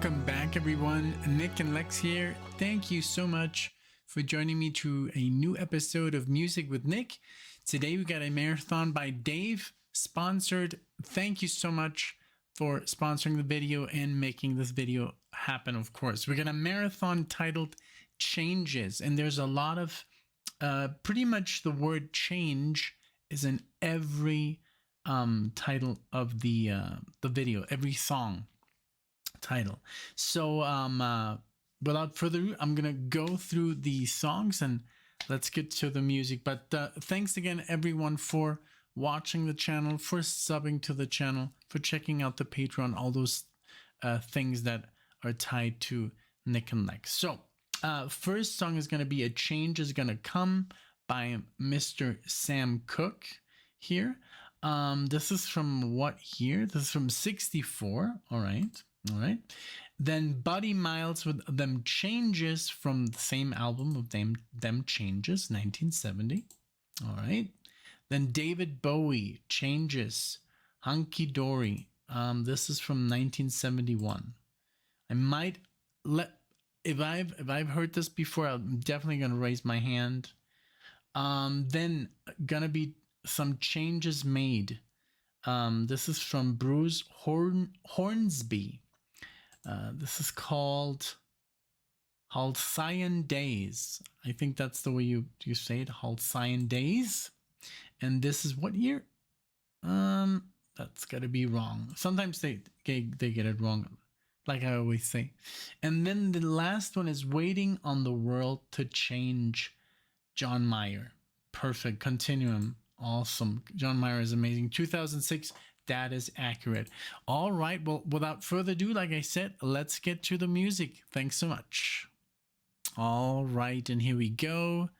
Welcome back, everyone. Nick and Lex here. Thank you so much for joining me to a new episode of Music with Nick. Today we got a marathon by Dave, sponsored. Thank you so much for sponsoring the video and making this video happen, of course. We got a marathon titled Changes, and there's a lot of, pretty much the word change is in every title of the video, every song title. So without further ado, I'm gonna go through the songs and let's get to the music. But thanks again, everyone, for watching the channel, for subbing to the channel, for checking out the Patreon, all those things that are tied to NicknLex. So first song is gonna be A Change Is Gonna Come by Mr. Sam Cooke here. This is from what year? This is from 64. All right. Then Buddy Miles with Them Changes from the same album of Them Changes, 1970. All right. Then David Bowie, Changes, Hunky Dory. This is from 1971. I might if I've heard this before, I'm definitely gonna raise my hand. Then gonna be Some Changes Made. This is from Bruce Hornsby. This is called Halcyon Days. I think that's the way you say it, Halcyon Days. And this is what year? That's gotta be wrong. Sometimes they get it wrong, like I always say. And then the last one is Waiting on the World to Change, John Mayer. Perfect. Continuum. Awesome. John Mayer is amazing. 2006. That is accurate. All right. Well, without further ado, like I said, let's get to the music. Thanks so much. All right. And here we go.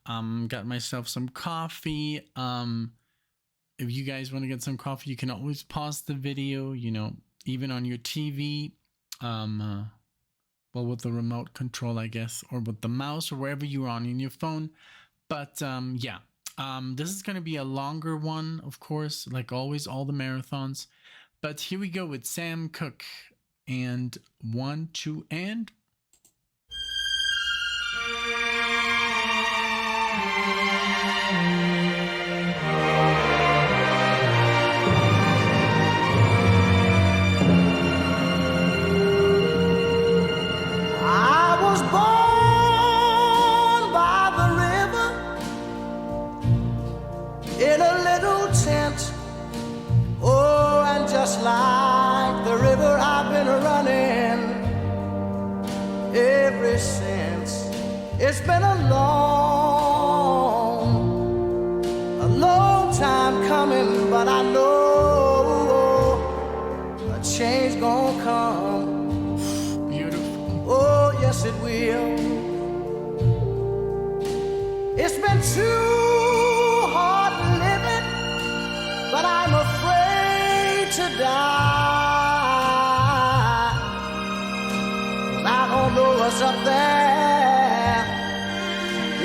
Got myself some coffee. If you guys want to get some coffee, you can always pause the video, even on your TV. Well, with the remote control, I guess, or with the mouse or wherever you're on in your phone. But yeah. This is going to be a longer one, of course, like always, all the marathons. But here we go with Sam Cooke. And 1, 2, and... I was born by the river in a little tent. Oh, and just like the river, I've been running ever since. It's been a long time coming, but I know a change gonna come. Beautiful. Oh, yes it will. It's been too hard living, but I'm afraid to die. I don't know what's up there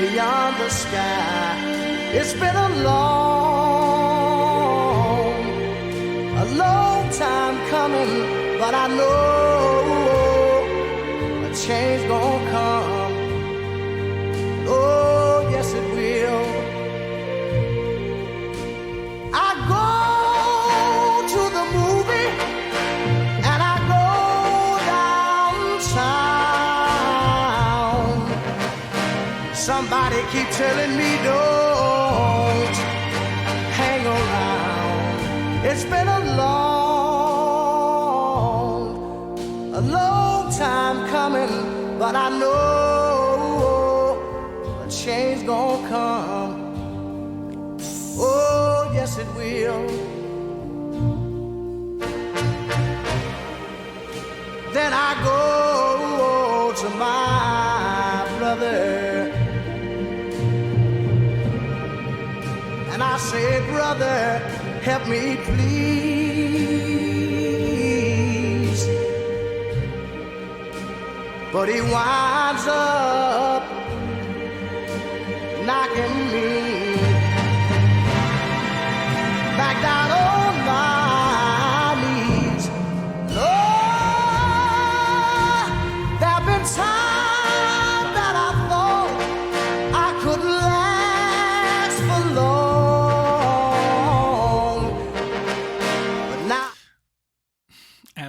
beyond the sky. It's been a long time coming, but I know a change gonna come. Oh, yes it will. I go to the movie and I go downtown. Somebody keep telling me don't hang around. It's been a long time coming, but I know a change gonna come. Oh, yes it will. Then I go to my brother and I say, brother, help me please. But he winds up knocking me back down on my knees. Lord,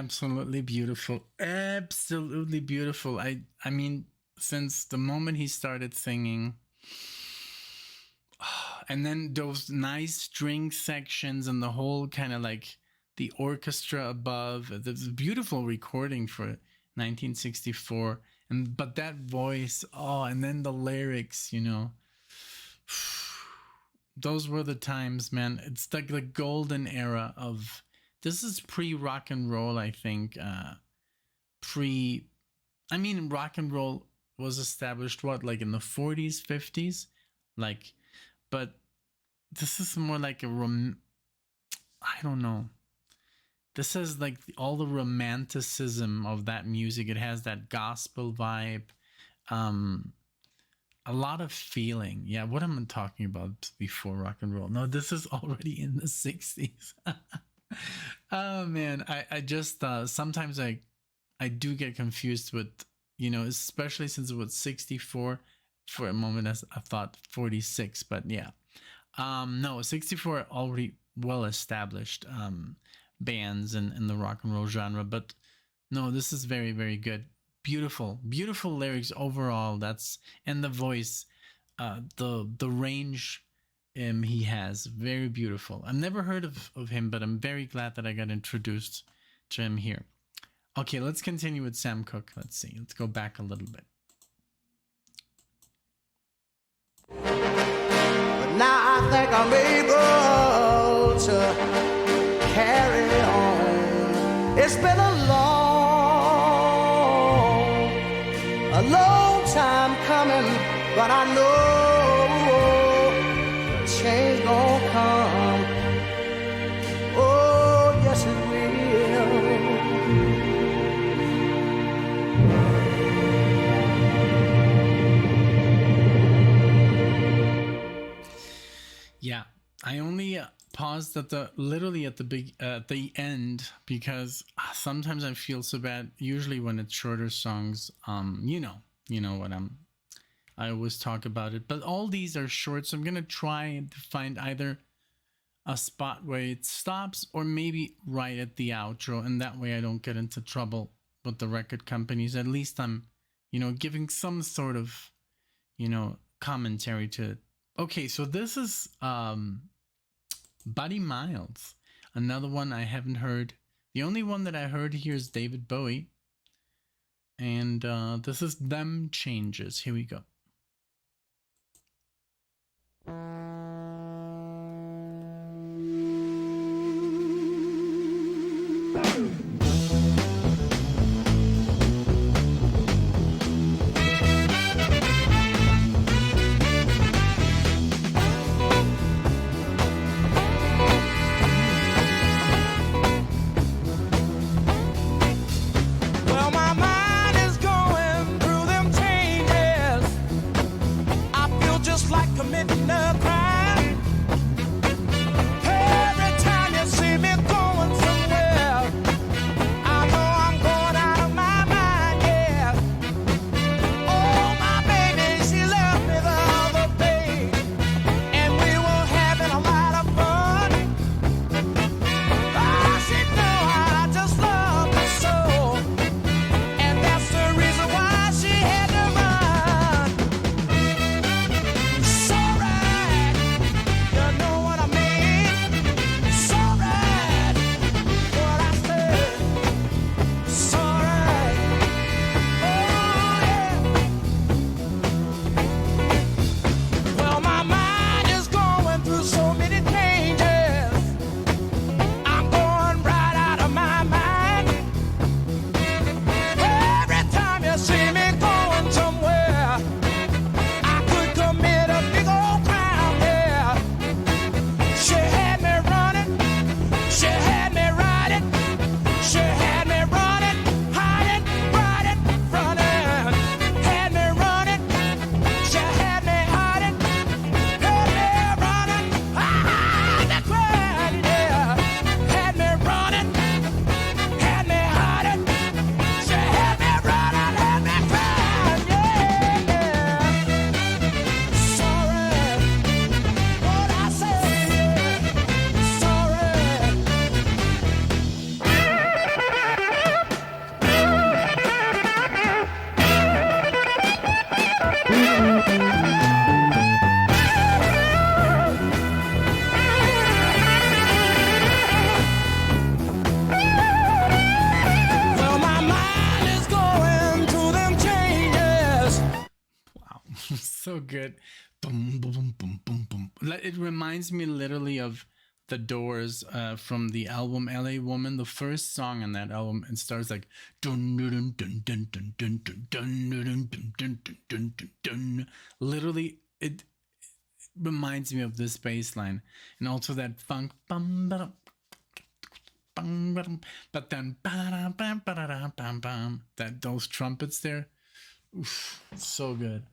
absolutely beautiful. Absolutely beautiful. I mean, since the moment he started singing, and then those nice string sections and the whole kind of like the orchestra above. It's a beautiful recording for 1964. But that voice, and then the lyrics, those were the times, man. It's like the golden era of, this is pre-rock and roll, I think. Rock and roll was established, like in the 40s, 50s? But this is more like I don't know. This is like all the romanticism of that music. It has that gospel vibe. A lot of feeling. Yeah, what am I talking about before rock and roll? No, this is already in the 60s. Oh, man. I just, sometimes I do get confused with, especially since it was 64. For a moment, I thought 46, but yeah. No, 64 already well-established bands in the rock and roll genre, but no, this is very, very good. Beautiful lyrics overall. And the voice, the range he has, very beautiful. I've never heard of him, but I'm very glad that I got introduced to him here. Okay, let's continue with Sam Cooke. Let's see. Let's go back a little bit. But now I think I'm able to carry on. It's been a long time coming, but I know change gon' come. Oh, yes it will. Yeah, I only paused at the end because sometimes I feel so bad. Usually when it's shorter songs, you know what I always talk about it. But all these are short, so I'm gonna try to find either a spot where it stops or maybe right at the outro, and that way I don't get into trouble with the record companies. At least I'm, giving some sort of, commentary to it. Okay, so this is Buddy Miles, another one I haven't heard. The only one that I heard here is David Bowie. And this is Them Changes. Here we go. good. Boom, boom, boom, boom, boom. It reminds me literally of the Doors from the album LA Woman, the first song on that album. It starts like dun dun dun dun dun dun dun dun dun dun dun dun dun dun. Literally, it reminds me of this bass line, and also that funk bum bum bum, but then that those trumpets there, oof, so good,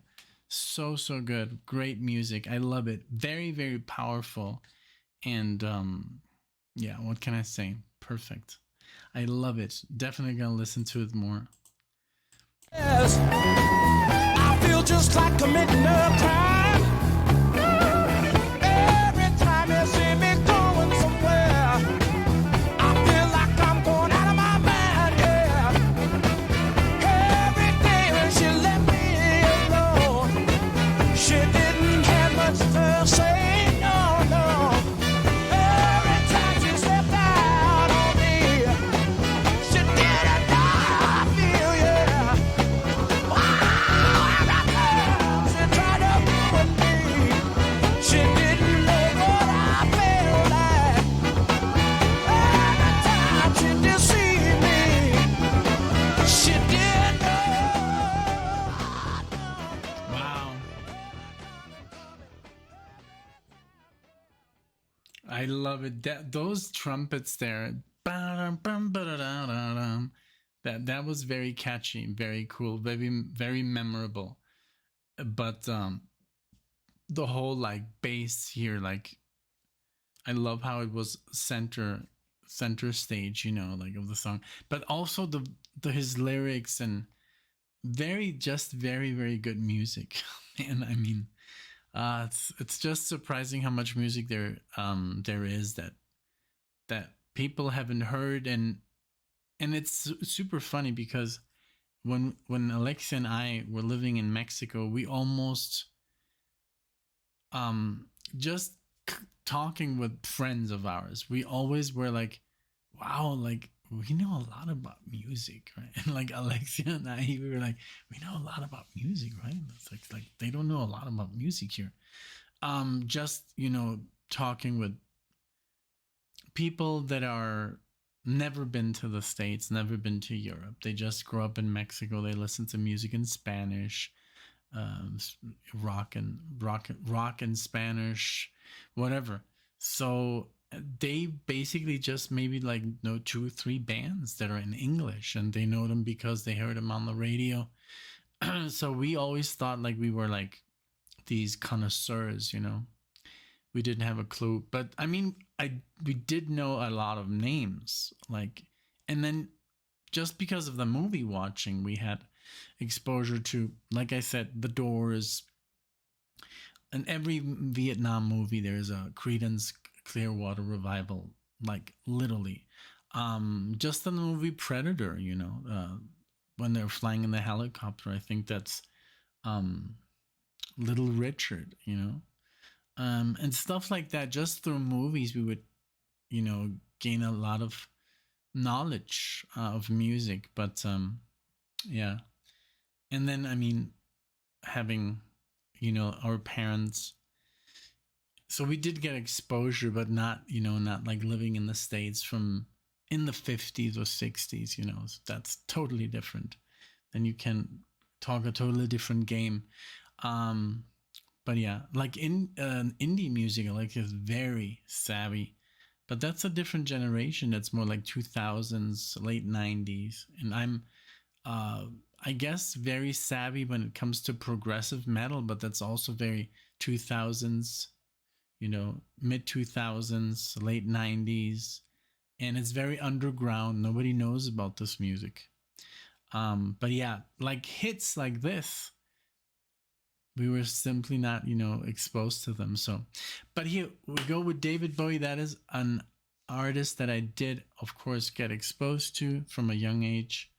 so good, great music. I love it. Very very powerful, and yeah, what can I say? Perfect. I love it. Definitely gonna listen to it more. Yes, I feel just like committing a crime. Every time you see me going somewhere, I feel like I'm going out of my mind, yeah. Every day when she let me alone, she didn't have much to say, no, no. Every time she stepped out on me, she didn't know how I feel, yeah. She tried to ruin me. She didn't know what I felt like. Every time she deceived me, she didn't know. Wow. I love it. Those trumpets there, that was very catchy, very cool, very memorable. But the whole like bass here, like I love how it was center stage, you know, like of the song. But also the his lyrics and very very good music. Man, I mean, it's just surprising how much music there is that people haven't heard, and it's super funny because when Alexa and I were living in Mexico, we almost just talking with friends of ours, we always were like, wow, like we know a lot about music, right? And like Alexia and I, we were like, we know a lot about music, right? It's like they don't know a lot about music here. Just, you know, talking with people that are never been to the States, never been to Europe. They just grew up in Mexico. They listen to music in Spanish, rock in Spanish, whatever. So they basically just maybe like know 2 or 3 bands that are in English, and they know them because they heard them on the radio. So we always thought like we were like these connoisseurs, you know. We didn't have a clue, but I mean, we did know a lot of names, like, and then just because of the movie watching, we had exposure to, like I said, The Doors. In every Vietnam movie, there's a Creedence Clearwater Revival, like literally. Just in the movie Predator, you know, when they're flying in the helicopter, I think that's Little Richard, you know, and stuff like that. Just through movies, we would, you know, gain a lot of knowledge of music. But yeah, and then I mean, having, you know, our parents, so we did get exposure, but not, you know, not like living in the States from in the 50s or 60s, you know. So that's totally different. Then you can talk a totally different game. But yeah, like in indie music, like is very savvy, but that's a different generation. That's more like 2000s, late 90s, and I'm I guess very savvy when it comes to progressive metal, but that's also very 2000s, you know, mid 2000s, late 90s, and it's very underground. Nobody knows about this music. But yeah, like hits like this, we were simply not, you know, exposed to them. So, but here we go with David Bowie. That is an artist that I did, of course, get exposed to from a young age.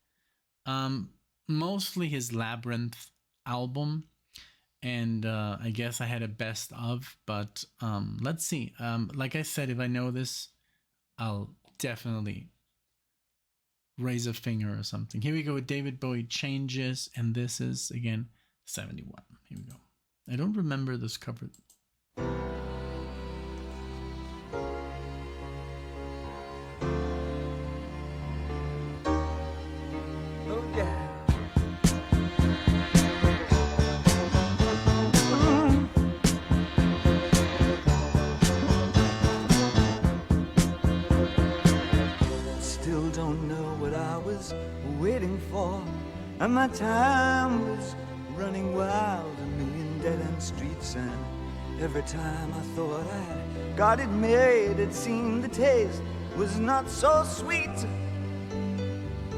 Mostly his Labyrinth album, and I guess I had a best of. But let's see. Like I said, if I know this, I'll definitely raise a finger or something. Here we go with David Bowie, Changes, and this is again 71. Here we go. I don't remember this cover. Oh yeah. Still don't know what I was waiting for, and my time was running wild, a million dead-end streets, and every time I thought I got it made, it seemed the taste was not so sweet.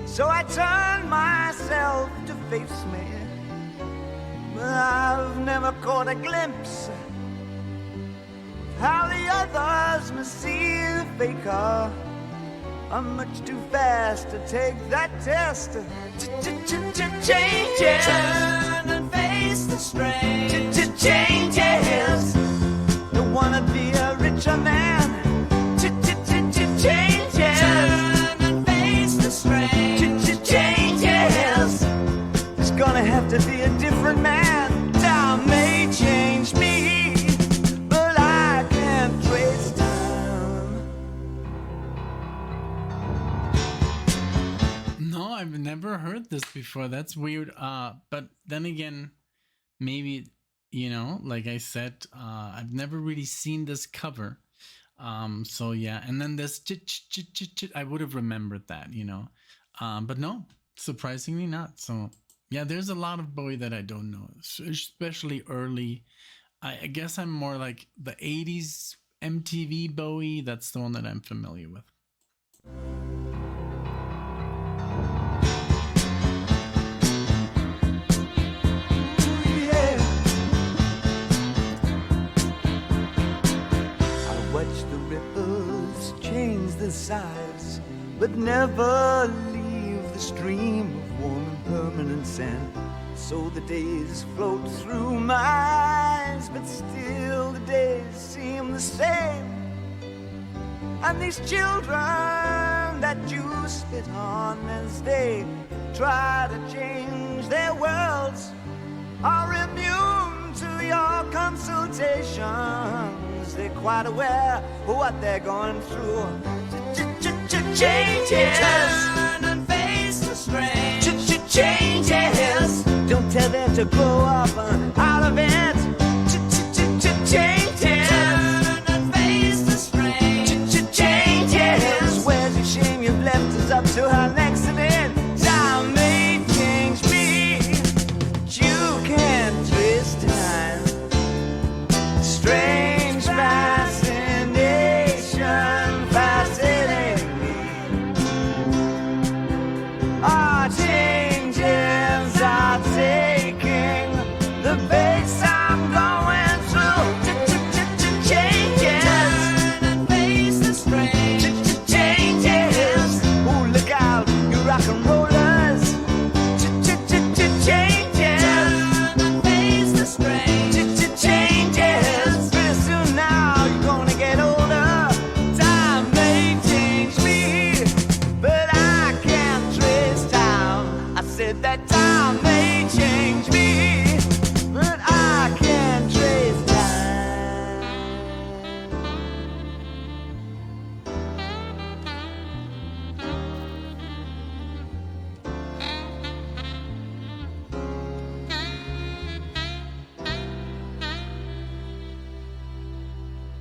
So I turned myself to face me, but I've never caught a glimpse of how the others must see the faker. I'm much too fast to take that test. Changes. Turn and face the strain. Changes. Don't wanna be a richer man. Changes. Turn and face the strain. Changes. There's gonna have to be a different man. Time may change me, but I can't trace time. No, I've never heard this before. That's weird. But then again, maybe, like I said, I've never really seen this cover. So yeah, and then this I would have remembered that, but no, surprisingly not. So yeah, there's a lot of Bowie that I don't know, especially early. I guess I'm more like the 80s MTV Bowie. That's the one that I'm familiar with. Size, but never leave the stream of warm and permanent sand. So the days float through my eyes, but still the days seem the same. And these children that you spit on as they try to change their worlds are immune to your consultations. They're quite aware of what they're going through. Changes. Turn and face the strain. Changes. Don't tell them to grow up out of it. Changes. Turn and face the strain. Changes. Where's your shame you've left us up to our next event? Time may change me, but you can't trace time. Strange fascination fascinating me. Our changes are taking the pace I'm going through. Changes. Turn and face the strain. Changes. Oh, look out, you rock and rollers. Changes. Turn and face the strain. Changes. Pretty soon now you're gonna get older. Time may change me, but I can't trace time. I said that time may change me, but I can't trace time.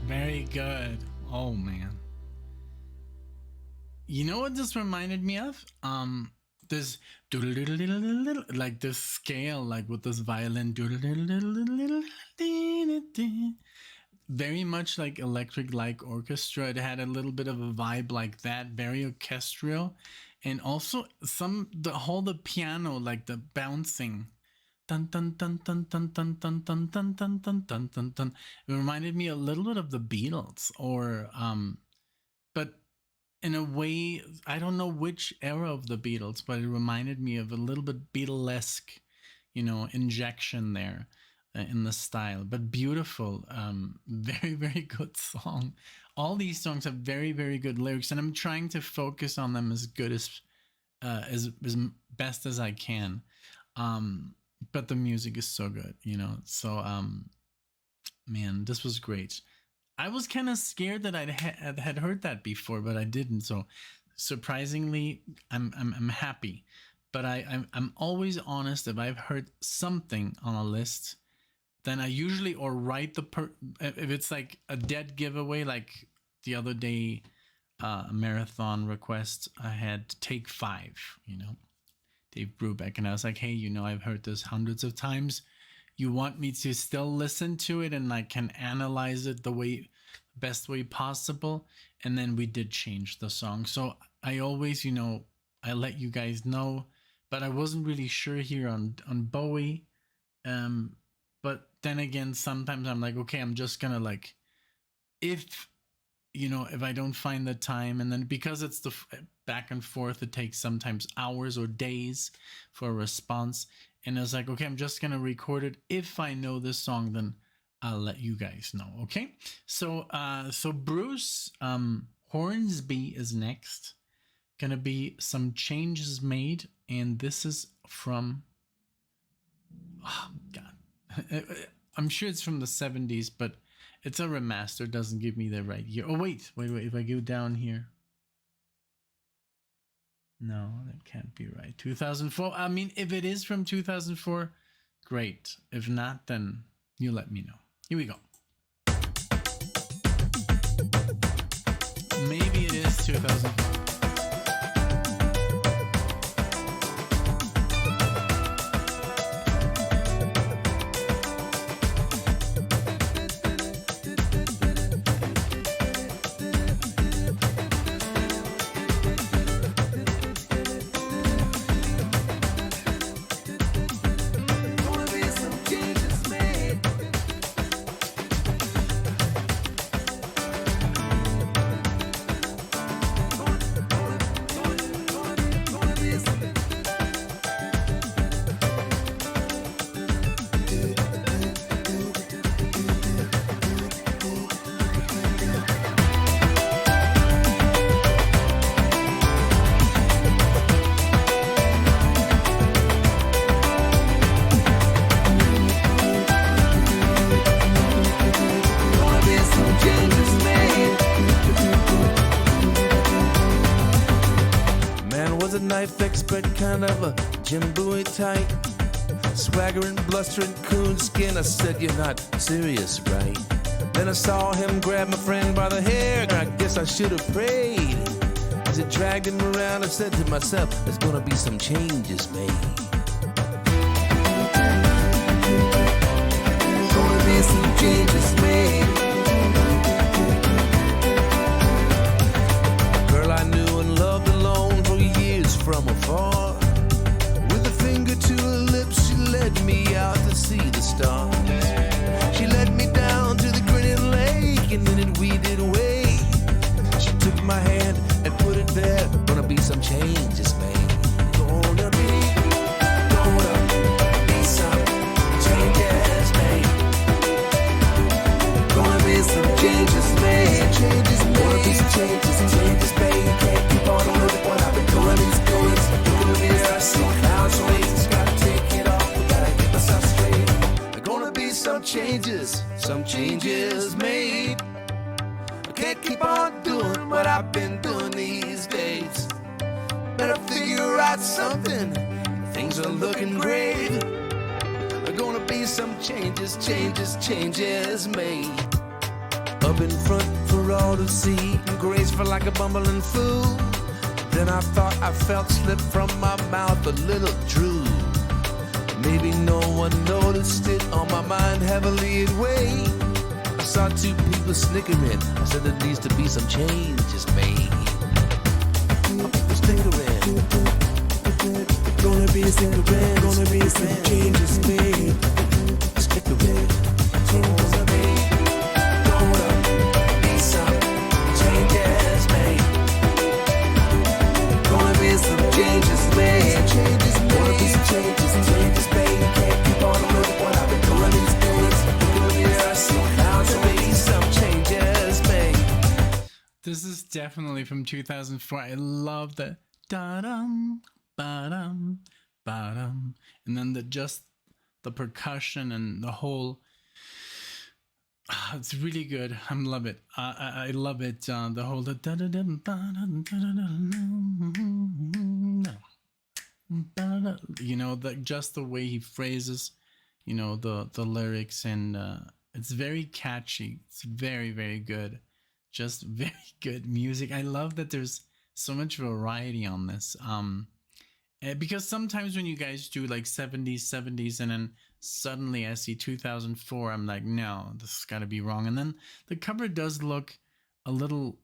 Very good. Oh man. You know what this reminded me of? This like this scale, like with this violin. Very much like Electric Light Orchestra. It had a little bit of a vibe like that, very orchestral, and also the piano, like the bouncing. Dun, dun, dun, dun, dun, dun, dun, dun, dun, dun, dun, dun, dun, dun. It reminded me a little bit of the Beatles, but in a way, I don't know which era of the Beatles, but it reminded me of a little bit Beatlesque, injection there in the style. But beautiful, very, very good song. All these songs have very, very good lyrics, and I'm trying to focus on them as good as best as I can. but the music is so good, you know. So man, this was great. I was kind of scared that had heard that before, but I didn't. So surprisingly, I'm happy. But I'm always honest. If I've heard something on a list, then I usually or write if it's like a dead giveaway, like the other day, a marathon request, I had Take Five, you know, Dave Brubeck, and I was like, hey, you know, I've heard this hundreds of times. You want me to still listen to it and I can analyze it the best way possible? And then we did change the song. So I always, you know, I let you guys know, but I wasn't really sure here on Bowie. But then again, sometimes I'm like, okay, I'm just gonna like, if I don't find the time, and then because it's the back and forth, it takes sometimes hours or days for a response. And I was like, okay, I'm just gonna record it. If I know this song, then I'll let you guys know. Okay. So Bruce, Hornsby is next. Gonna be Some Changes Made, and this is from, oh God, I'm sure it's from the 70s, but it's a remaster. Doesn't give me the right year. Oh wait. If I go down here, no, that can't be right. 2004. I mean, if it is from 2004, great. If not, then you let me know. Here we go. Maybe it is 2004. Knife expert, kind of a Jim Bowie type. Swaggering, blustering, coonskin. I said, you're not serious, right? Then I saw him grab my friend by the hair. I guess I should have prayed. As I dragged him around, I said to myself, there's gonna be some changes made. Gonna be some changes made. Girl I knew and loved alone for years from afar. With a finger to her lips, she led me out to see the stars. She led me down to the grinning lake, and then it weeded away. She took my hand and put it there. Gonna be some changes made. Gonna be some changes made. Gonna be some changes made. Gonna be some changes made. Can't keep on with what I've been doing. These goings, doing this. I see clouds race. Gotta take it off. We gotta get myself straight. Gonna be some changes made. I can't keep on doing what I've been doing these days. Better figure out something. Things are looking grave. Gonna be some changes made. Up in front for all to see, graceful like a bumbling fool. Then I thought I felt slip from my mouth a little drool. Maybe no one noticed it, on my mind heavily it weighed. I saw two people snickering. I said there needs to be some changes made. People snickering. Gonna be snickering. Gonna be some changes made. Snickering. Changes made. Gonna be some changes made. Gonna be some changes made. Gonna be some changes made. Can't keep on looking what I've been doing these days. Gonna be some clouds and maybe some changes made. This is definitely from 2004. I love the da-dum, ba-dum, ba-dum. And then the percussion and the whole. It's really good. I love it. I love it. The whole just the way he phrases, the lyrics, and it's very catchy. It's very, very good. Just very good music. I love that there's so much variety on this. Because sometimes when you guys do like 70s, and then suddenly I see 2004, I'm like, no, this has got to be wrong. And then the cover does look a little,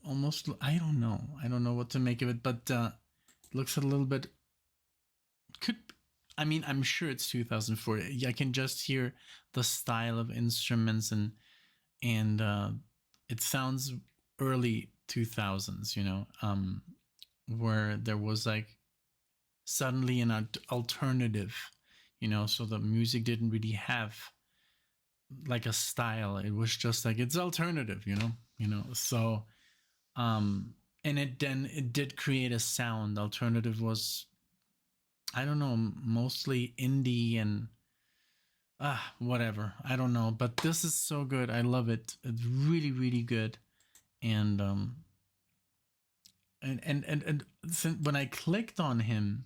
almost, I don't know what to make of it, but it looks a little bit, I'm sure it's 2004. I can just hear the style of instruments, and it sounds early 2000s, where there was like suddenly an alternative, so the music didn't really have like a style. It was just like, it's alternative, so and it did create a sound. Alternative was, I don't know, mostly indie and whatever, I don't know, but this is so good. I love it. It's really, really good. And when I clicked on him,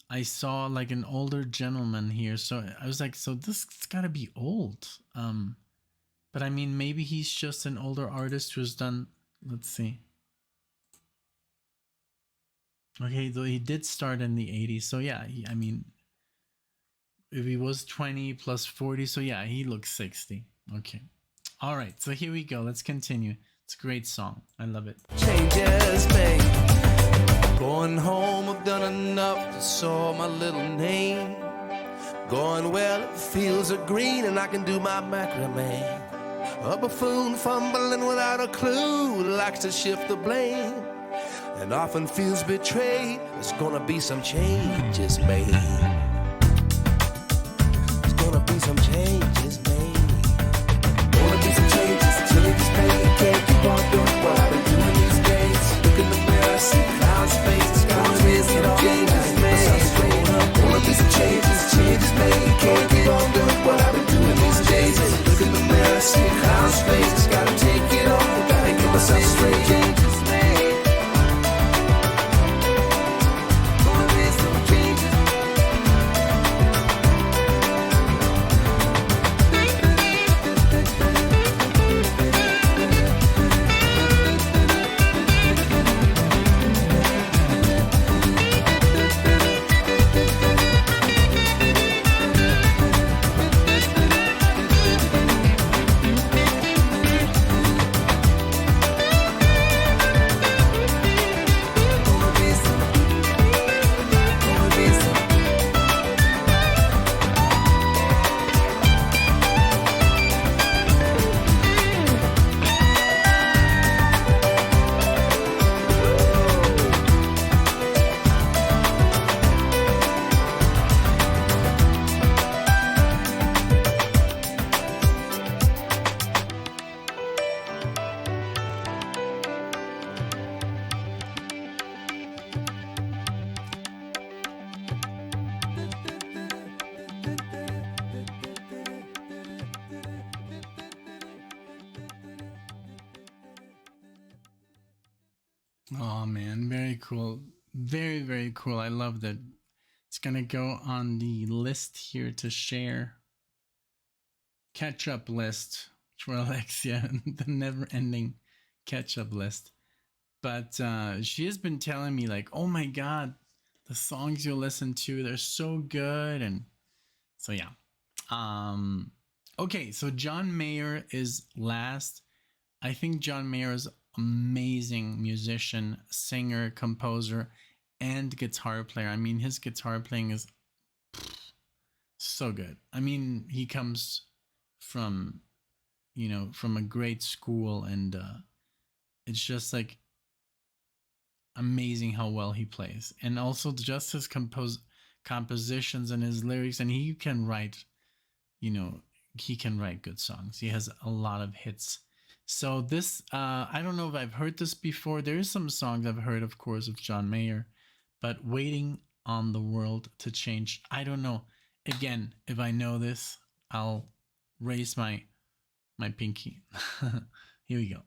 I saw like an older gentleman here, so I was like, so this has got to be old. But I mean, maybe he's just an older artist who's done, let's see. Okay, though he did start in the 80s, so yeah, if he was 20 plus 40, so yeah, he looks 60. Okay. All right, so here we go. Let's continue. It's a great song. I love it. Changes made. Going home, I've done enough to saw my little name. Going well, fields are green and I can do my macrame. A buffoon fumbling without a clue, likes to shift the blame and often feels betrayed. There's gonna be some changes made. There's gonna be some changes made. Gonna be some changes till it's paid. Can't keep on doing what I've been doing these days. Look in the mirror, see clouds face. It's gonna be some changes made. Gonna be some changes made. Can't keep on doing what I've been doing these days. Look in the mirror, see clouds face. It's gotta take it off. Gotta get myself straight. Changes made. Gonna be some changes. Oh man, very cool. Very, very cool. I love that. It's gonna go on the list here to share. Catch up list for Alexia, the never ending catch up list. But she has been telling me like, oh my god, the songs you listen to, they're so good. And so yeah. Okay, so John Mayer is last. I think John Mayer is amazing musician, singer, composer, and guitar player. I mean, his guitar playing is so good. I mean, he comes from, from a great school, and it's just like amazing how well he plays. And also just his compositions and his lyrics, and he can write, he can write good songs. He has a lot of hits. So this, I don't know if I've heard this before. There is some songs I've heard, of course, of John Mayer, but Waiting on the world to change. I don't know. Again, if I know this, I'll raise my pinky. Here we go.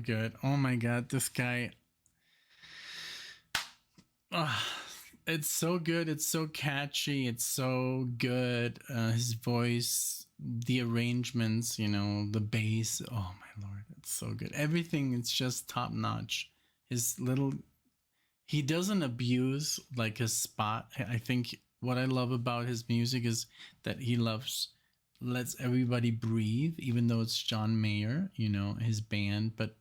Good. Oh my god, this guy. It's so good. It's so catchy. It's so good. His voice, the arrangements, you know, the bass. Oh my lord, it's so good. Everything is just top notch. He doesn't abuse like his spot. I think what I love about his music is that he lets everybody breathe, even though it's John Mayer, you know, his band, but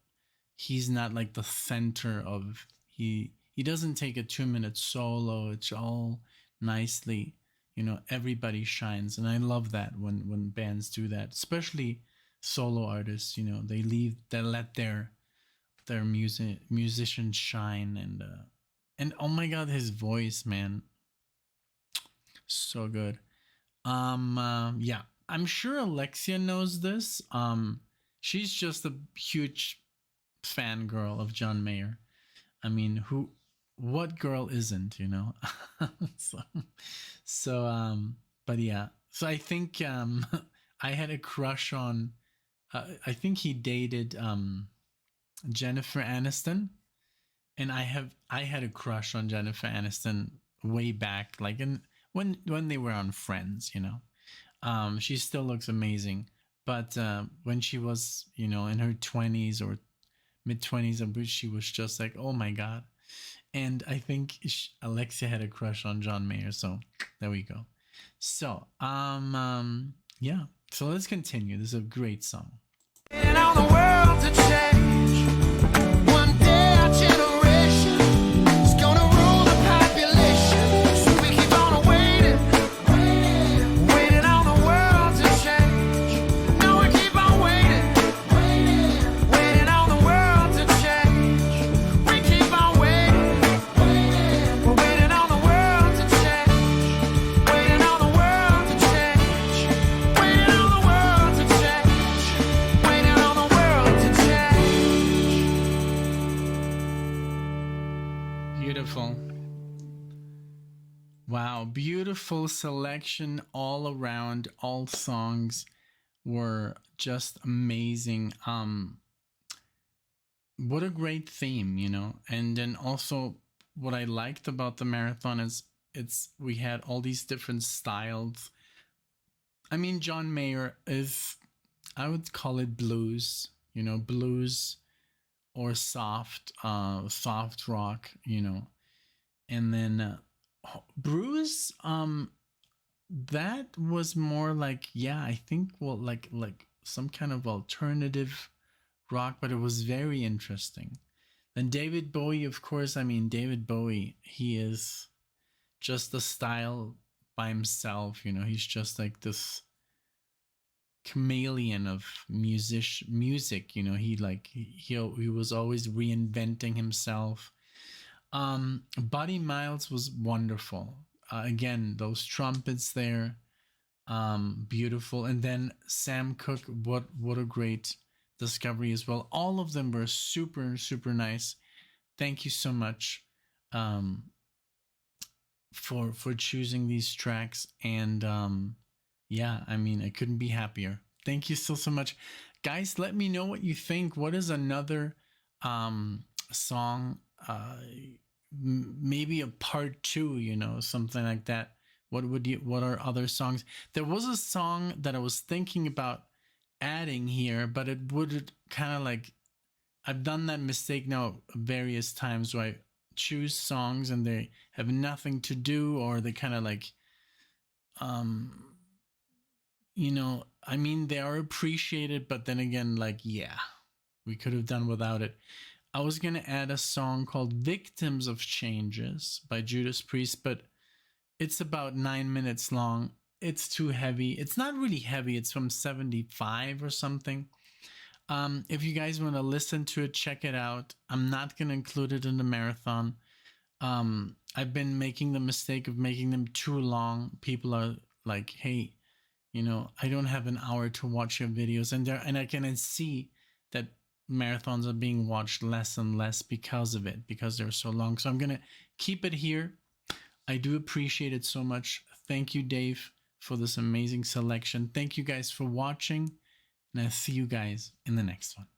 he's not like the center of, he doesn't take a 2-minute solo. It's all nicely, you know, everybody shines. And I love that when bands do that, especially solo artists, you know, they let their musicians shine. And oh my god, his voice, man, so good. Yeah, I'm sure Alexia knows this. She's just a huge fangirl of John Mayer. I mean, what girl isn't, you know? But yeah, so I think I had a crush on I think he dated Jennifer Aniston, and I had a crush on Jennifer Aniston way back, like when they were on Friends, you know. She still looks amazing, but when she was, you know, in her 20s or mid-20s, she was just like, oh my god. And I think Alexia had a crush on John Mayer, so there we go. So yeah, so let's continue. This is a great song. And on the world to change. One day our generation is gonna rule the population. So we keep on waiting on the world to change. No, we keep on waiting on the world to change. We keep on waiting on the Beautiful. Wow, beautiful selection all around. All songs were just amazing. What a great theme, you know. And then also what I liked about the marathon is we had all these different styles. I mean, John Mayer is, I would call it blues, you know, blues or soft rock, you know. And then Bruce, that was more like, yeah, I think, well, like some kind of alternative rock, but it was very interesting. Then David Bowie, of course. I mean, David Bowie, he is just a style by himself, you know. He's just like this chameleon of music, you know. He was always reinventing himself. Buddy Miles was wonderful. Again, those trumpets there, beautiful. And then Sam Cooke, what a great discovery as well. All of them were super, super nice. Thank you so much for choosing these tracks. And yeah, I mean, I couldn't be happier. Thank you so much. Guys, let me know what you think. What is another song, maybe a part 2, you know, something like that? What are other songs? There was a song that I was thinking about adding here, but it would kind of like, I've done that mistake now various times where I choose songs and they have nothing to do, or they kind of like, you know, I mean, they are appreciated, but then again, like, yeah, we could have done without it. I was going to add a song called Victims of Changes by Judas Priest, but it's about 9 minutes long. It's too heavy. It's not really heavy. It's from 75 or something. If you guys want to listen to it, check it out. I'm not going to include it in the marathon. I've been making the mistake of making them too long. People are like, hey, you know, I don't have an hour to watch your videos. And I can see that marathons are being watched less and less because of it, because they're so long. So I'm going to keep it here. I do appreciate it so much. Thank you, Dave, for this amazing selection. Thank you guys for watching, and I'll see you guys in the next one.